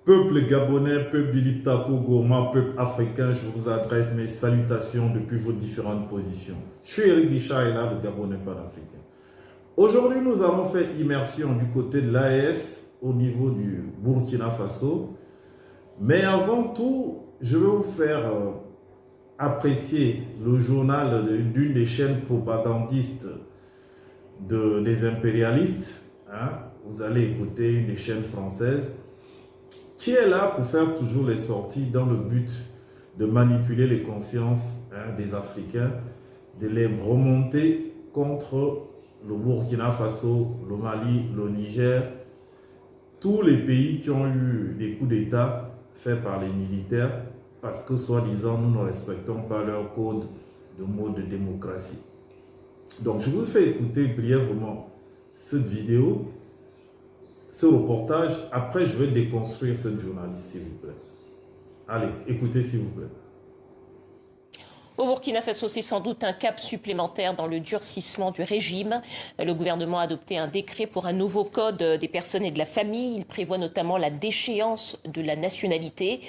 Peuple gabonais, peuple Biliptako Gourma, peuple africain, je vous adresse mes salutations depuis vos différentes positions. Je suis Eric Richard et là, le Gabonais panafricain. Aujourd'hui, nous allons faire immersion du côté de l'AES au niveau du Burkina Faso. Mais avant tout, je vais vous faire apprécier le journal d'une des chaînes propagandistes des impérialistes. Hein. Vous allez écouter une des chaînes françaises qui est là pour faire toujours les sorties dans le but de manipuler les consciences des Africains, de les remonter contre le Burkina Faso, le Mali, le Niger, tous les pays qui ont eu des coups d'État faits par les militaires parce que, soi-disant, nous ne respectons pas leur code de mode de démocratie. Donc, je vous fais écouter brièvement cette vidéo, ce reportage. Après, je vais déconstruire cette journaliste, s'il vous plaît. Allez, écoutez, s'il vous plaît. Au Burkina Faso, c'est sans doute un cap supplémentaire dans le durcissement du régime. Le gouvernement a adopté un décret pour un nouveau code des personnes et de la famille. Il prévoit notamment la déchéance de la nationalité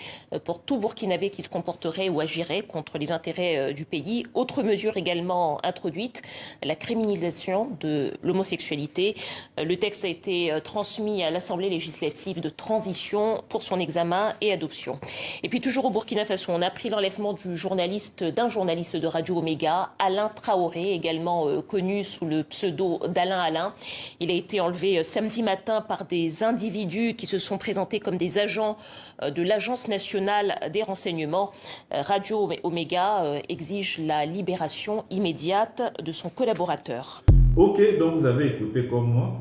pour tout Burkinabé qui se comporterait ou agirait contre les intérêts du pays. Autre mesure également introduite, la criminalisation de l'homosexualité. Le texte a été transmis à l'Assemblée législative de transition pour son examen et adoption. Et puis toujours au Burkina Faso, on a appris l'enlèvement d'un journaliste de Radio Omega, Alain Traoré, également connu sous le pseudo d'Alain Alain. Il a été enlevé samedi matin par des individus qui se sont présentés comme des agents de l'Agence nationale des renseignements. Radio Omega exige la libération immédiate de son collaborateur. Ok, donc vous avez écouté comme moi.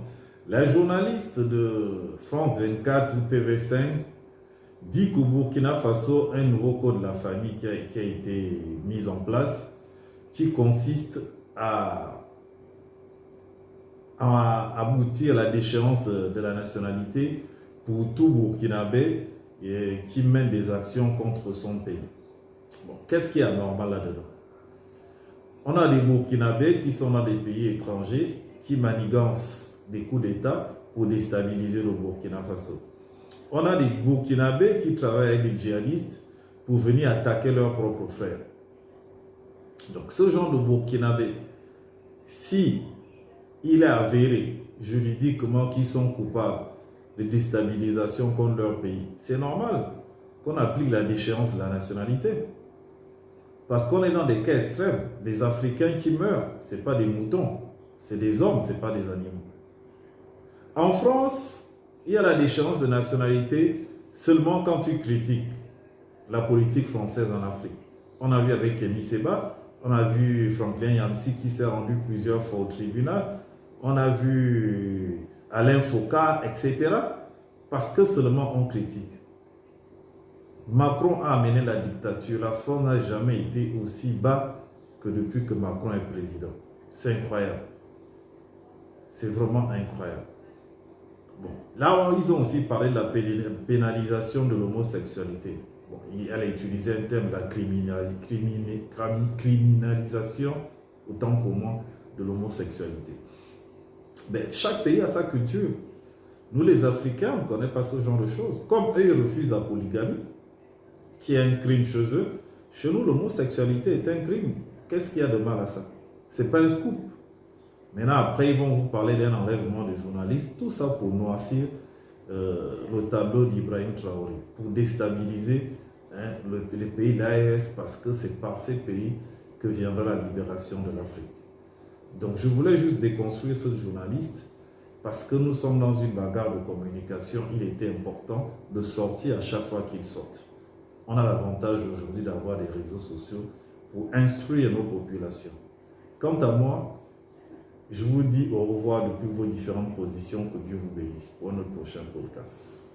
La journaliste de France 24 ou TV5 dit qu'au Burkina Faso, un nouveau code de la famille qui a été mis en place, qui consiste à aboutir à la déchéance de la nationalité pour tout Burkinabé qui mène des actions contre son pays. Bon, qu'est-ce qui est anormal là-dedans? On a des Burkinabés qui sont dans des pays étrangers, qui manigancent des coups d'État pour déstabiliser le Burkina Faso. On a des Burkinabés qui travaillent avec des djihadistes pour venir attaquer leurs propres frères. Donc ce genre de Burkinabé, si il est avéré juridiquement qu'ils sont coupables de déstabilisation contre leur pays, c'est normal qu'on applique la déchéance de la nationalité. Parce qu'on est dans des cas extrêmes. Des Africains qui meurent, ce n'est pas des moutons, c'est des hommes, ce n'est pas des animaux. En France, il y a la déchéance de nationalité seulement quand tu critiques la politique française en Afrique. On a vu avec Kémy Séba, on a vu Franklin Yamsi qui s'est rendu plusieurs fois au tribunal, on a vu Alain Foucault, etc. Parce que seulement on critique. Macron a amené la dictature. La France n'a jamais été aussi bas que depuis que Macron est président. C'est incroyable. C'est vraiment incroyable. Bon, là, ils ont aussi parlé de la pénalisation de l'homosexualité. Bon, elle a utilisé un terme, la criminalisation, autant pour moi, de l'homosexualité. Mais chaque pays a sa culture. Nous, les Africains, on ne connaît pas ce genre de choses. Comme eux, ils refusent la polygamie, qui est un crime chez eux. Chez nous, l'homosexualité est un crime. Qu'est-ce qu'il y a de mal à ça? Ce n'est pas un scoop. Maintenant, après, ils vont vous parler d'un enlèvement de journalistes. Tout ça pour noircir le tableau d'Ibrahim Traoré, pour déstabiliser les pays d'AES, parce que c'est par ces pays que viendra la libération de l'Afrique. Donc, je voulais juste déconstruire ce journaliste, parce que nous sommes dans une bagarre de communication. Il était important de sortir à chaque fois qu'il sorte. On a l'avantage aujourd'hui d'avoir des réseaux sociaux pour instruire nos populations. Quant à moi, je vous dis au revoir depuis vos différentes positions. Que Dieu vous bénisse pour notre prochain podcast.